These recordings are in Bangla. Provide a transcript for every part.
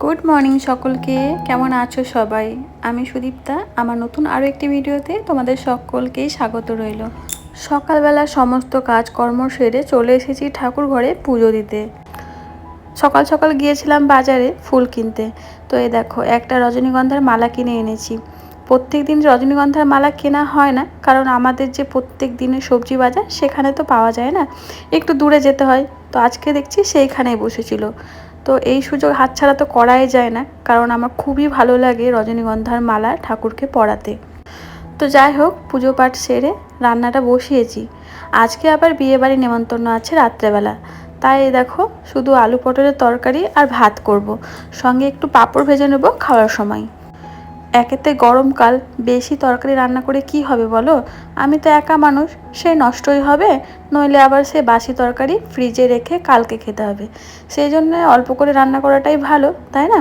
গুড মর্নিং সকলকে, কেমন আছো সবাই? আমি সুদীপ্তা। আমার নতুন আরও একটি ভিডিওতে তোমাদের সকলকেই স্বাগত রইল। সকালবেলা সমস্ত কাজকর্ম সেরে চলে এসেছি ঠাকুর ঘরে পুজো দিতে। সকাল সকাল গিয়েছিলাম বাজারে ফুল কিনতে। তো এই দেখো, একটা রজনীগন্ধার মালা কিনে এনেছি। প্রত্যেক দিন রজনীগন্ধার মালা কেনা হয় না, কারণ আমাদের যে প্রত্যেক দিনের সবজি বাজার সেখানে তো পাওয়া যায় না, একটু দূরে যেতে হয়। তো আজকে দেখছি সেইখানেই বসেছিল। তো এই সুযোগ হাতছাড়া তো করাই যায় না, কারণ আমার খুবই ভালো লাগে রজনীগন্ধার মালা ঠাকুরকে পরাতে। তো যাই হোক, পুজো পাঠ সেরে রান্নাটা বসিয়েছি। আজকে আবার বিয়েবাড়ি নেমন্তন্ন আছে রাত্রেবেলা। তাই দেখো, শুধু আলু পটলের তরকারি আর ভাত করব, সঙ্গে একটু পাঁপড় ভেজে নেব খাওয়ার সময়। একেতে গরমকাল, বেশি তরকারি রান্না করে কি হবে বলো? আমি তো একা মানুষ, সে নষ্টই হবে, নইলে আবার সে বাসি তরকারি ফ্রিজে রেখে কালকে খেতে হবে। সেই জন্য অল্প করে রান্না করাটাই ভালো, তাই না?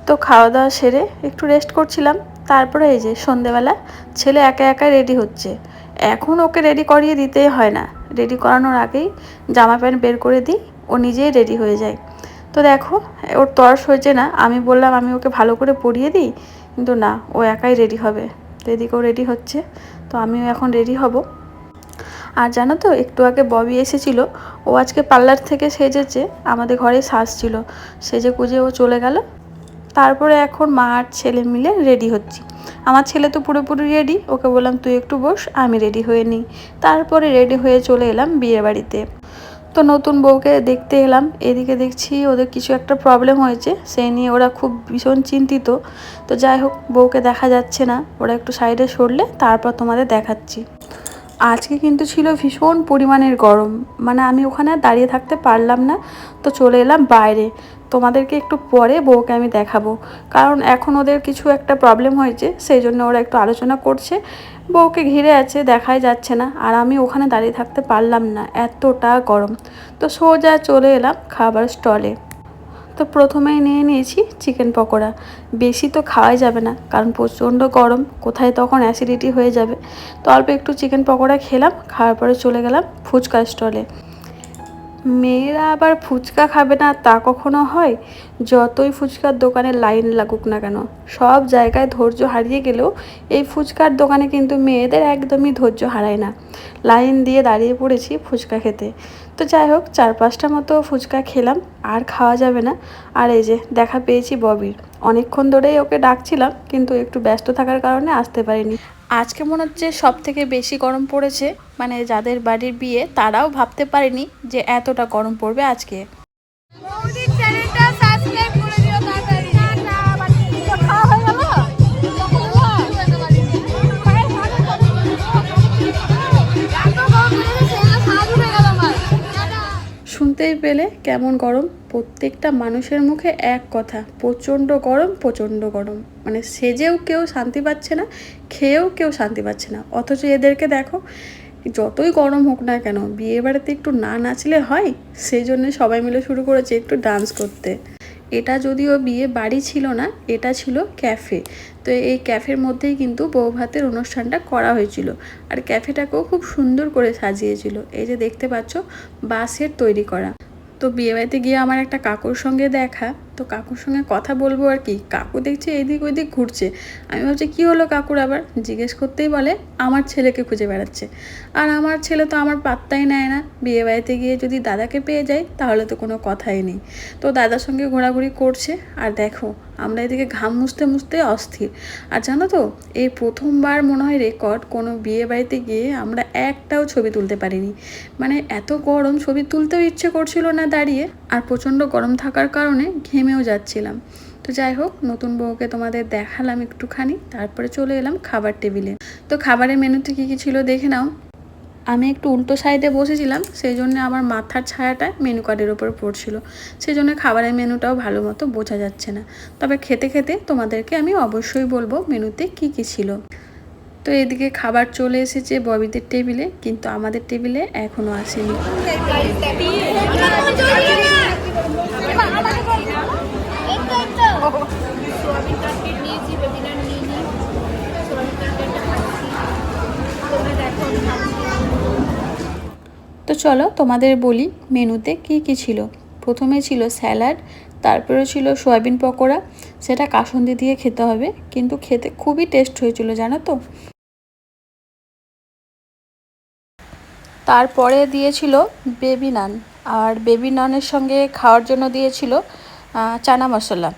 তো খাওয়া দাওয়া সেরে একটু রেস্ট করছিলাম। তারপরে এই যে সন্ধেবেলা ছেলে একা একা রেডি হচ্ছে। এখন ওকে রেডি করিয়ে দিতেই হয় না, রেডি করানোর আগেই জামা প্যান্ট বের করে দিই, ও নিজেই রেডি হয়ে যায়। তো দেখো, ওর তর্স হয়েছে না, আমি বললাম আমি ওকে ভালো করে পরিয়ে দিই, কিন্তু না, ও একাই রেডি হবে। তো এদিকেও রেডি হচ্ছে, তো আমিও এখন রেডি হব। আর জানো তো, একটু আগে ববি এসেছিল, ও আজকে পার্লার থেকে সেজেছে, আমাদের ঘরে সাজছিল, সেজে কুজে ও চলে গেল। তারপরে এখন মা আর ছেলে মিলে রেডি হচ্ছি। আমার ছেলে তো পুরোপুরি রেডি, ওকে বললাম তুই একটু বস, আমি রেডি হয়ে নিই। তারপরে রেডি হয়ে চলে এলাম বিয়ে বাড়িতে। তো নতুন বউকে দেখতে এলাম। এদিকে দেখছি ওদের কিছু একটা প্রবলেম হয়েছে, সেই নিয়ে ওরা খুব ভীষণ চিন্তিত। তো যাই হোক, বউকে দেখা যাচ্ছে না, ওরা একটু সাইডে সরলে তারপর তোমাদের দেখাচ্ছি। আজকে কিন্তু ছিল ভীষণ পরিমাণের গরম, মানে আমি ওখানে দাঁড়িয়ে থাকতে পারলাম না, তো চলে এলাম বাইরে। তোমাদেরকে একটু পরে বউকে আমি দেখাবো, কারণ এখন ওদের কিছু একটা প্রবলেম হয়েছে, সেই জন্য ওরা একটু আলোচনা করছে। বউকে ঘিরে আছে, দেখাই যাচ্ছে না, আর আমি ওখানে দাঁড়িয়ে থাকতে পারলাম না, এতটা গরম। তো সোজা চলে এলাম খাবার স্টলে। তো প্রথমেই নিয়ে নিয়েছি চিকেন পকোড়া। বেশি তো খাওয়াই যাবে না, কারণ প্রচণ্ড গরম, কোথায় তখন অ্যাসিডিটি হয়ে যাবে। তো অল্প একটু চিকেন পকোড়া খেলাম, খাওয়ার পরে চলে গেলাম ফুচকা স্টলে। মেয়েরা আবার ফুচকা খাবে না তা কখনো হয়? যতই ফুচকার দোকানে লাইন লাগুক না কেন, সব জায়গায় ধৈর্য হারিয়ে গেলেও এই ফুচকার দোকানে কিন্তু মেয়েদের একদমই ধৈর্য হারায় না। লাইন দিয়ে দাঁড়িয়ে পড়েছি ফুচকা খেতে। তো যাই হোক, 4-5টা মতো ফুচকা খেলাম, আর খাওয়া যাবে না। আর এই যে দেখা পেয়েছি ববির, অনেকক্ষণ ধরেই ওকে ডাকছিলাম, কিন্তু একটু ব্যস্ত থাকার কারণে আসতে পারিনি। আজকে মনে হচ্ছে সব থেকে বেশি গরম পড়েছে, মানে যাদের বাড়ির বিয়ে তারাও ভাবতে পারেনি যে এতটা গরম পড়বে আজকে। শুনতেই পেলে কেমন গরম, প্রত্যেকটা মানুষের মুখে এক কথা, প্রচণ্ড গরম, প্রচণ্ড গরম। মানে সেজেও কেউ শান্তি পাচ্ছে না, খেয়েও কেউ শান্তি পাচ্ছে না। অথচ এদেরকে দেখো, যতই গরম হোক না কেন, বিয়ে বাড়িতে একটু না নাচলে হয়, সেই জন্য সবাই মিলে শুরু করেছে একটু ডান্স করতে। এটা যদিও বিয়ে বাড়ি ছিল না, এটা ছিল ক্যাফে। তো এই ক্যাফের মধ্যেই কিন্তু বৌভাতের অনুষ্ঠানটা করা হয়েছিল, আর ক্যাফেটাকেও খুব সুন্দর করে সাজিয়েছিল। এই যে দেখতে পাচ্ছ, বাঁশের তৈরি করা। তো বিয়েবাড়িতে গিয়ে আমার একটা কাকুর সঙ্গে দেখা, তো কাকুর সঙ্গে কথা বলবো আর কি, কাকু দেখছি এদিক ওইদিক ঘুরছে। আমি ভাবছি কী হলো কাকুর আবার, জিজ্ঞেস করতেই বলে আমার ছেলেকে খুঁজে বেড়াচ্ছে। আর আমার ছেলে তো আমার পাত্তাই নেয় না, বিয়েবাড়িতে গিয়ে যদি দাদাকে পেয়ে যায় তাহলে তো কোনো কথাই নেই। তো দাদার সঙ্গে ঘোরাঘুরি করছে, আর দেখো আমরা এদিকে ঘাম মুছতে মুছতে অস্থির। আর জানো তো, এই প্রথমবার মনে হয় রেকর্ড, কোনো বিয়ে বাড়িতে গিয়ে আমরা একটাও ছবি তুলতে পারিনি। মানে এত গরম, ছবি তুলতেও ইচ্ছে করছিল না দাঁড়িয়ে, আর প্রচণ্ড গরম থাকার কারণে ঘেমেও যাচ্ছিলাম। তো যাই হোক, নতুন বউকে তোমাদের দেখালাম একটুখানি, তারপরে চলে এলাম খাবার টেবিলে। তো খাবারের মেনুতে কী কী ছিল দেখে নাও। আমি একটু উল্টো সাইডে বসেছিলাম, সেই জন্য আমার মাথার ছায়াটা মেনু কার্ডের ওপর পড়ছিল, সেই জন্য খাবারের মেনুটাও ভালো মতো বোঝা যাচ্ছে না। তবে খেতে খেতে তোমাদেরকে আমি অবশ্যই বলবো মেনুতে কি কি ছিল। তো এদিকে খাবার চলে এসেছে ববিদের টেবিলে, কিন্তু আমাদের টেবিলে এখনও আসেনি। তো চলো তোমাদের বলি মেনুতে কি কি ছিল। প্রথমে ছিল স্যালাড, তারপরে ছিল সয়াবিন পকোড়া, সেটা কাসুন্দি দিয়ে খেতে হবে, কিন্তু খেতে খুবই টেস্ট হয়েছিল জানো তো। তারপরে দিয়েছিল বেবি নান, আর বেবি নানের সঙ্গে খাওয়ার জন্য দিয়েছিল চানা মশলা।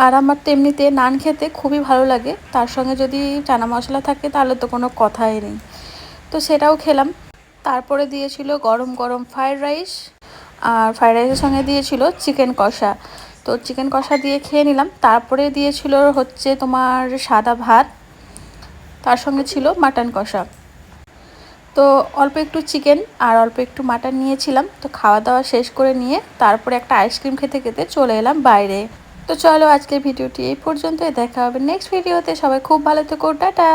আর আমার তো এমনিতে নান খেতে খুবই ভালো লাগে, তার সঙ্গে যদি চানা মশলা থাকে তাহলে তো কোনো কথাই নেই। তো সেটাও খেলাম। তারপরে দিয়েছিল গরম গরম ফ্রাইড রাইস, আর ফ্রাইড রাইসের সঙ্গে দিয়েছিল চিকেন কষা। তো চিকেন কষা দিয়ে খেয়ে নিলাম। তারপরে দিয়েছিল হচ্ছে তোমার সাদা ভাত, তার সঙ্গে ছিল মাটন কষা। তো অল্প একটু চিকেন আর অল্প একটু মাটন নিয়েছিলাম। তো খাওয়া দাওয়া শেষ করে নিয়ে তারপরে একটা আইসক্রিম খেতে খেতে চলে এলাম বাইরে। তো চলো আজকের ভিডিওটি এই পর্যন্তই, দেখা হবে নেক্সট ভিডিওতে। সবাই খুব ভালো থেকো, টাটা।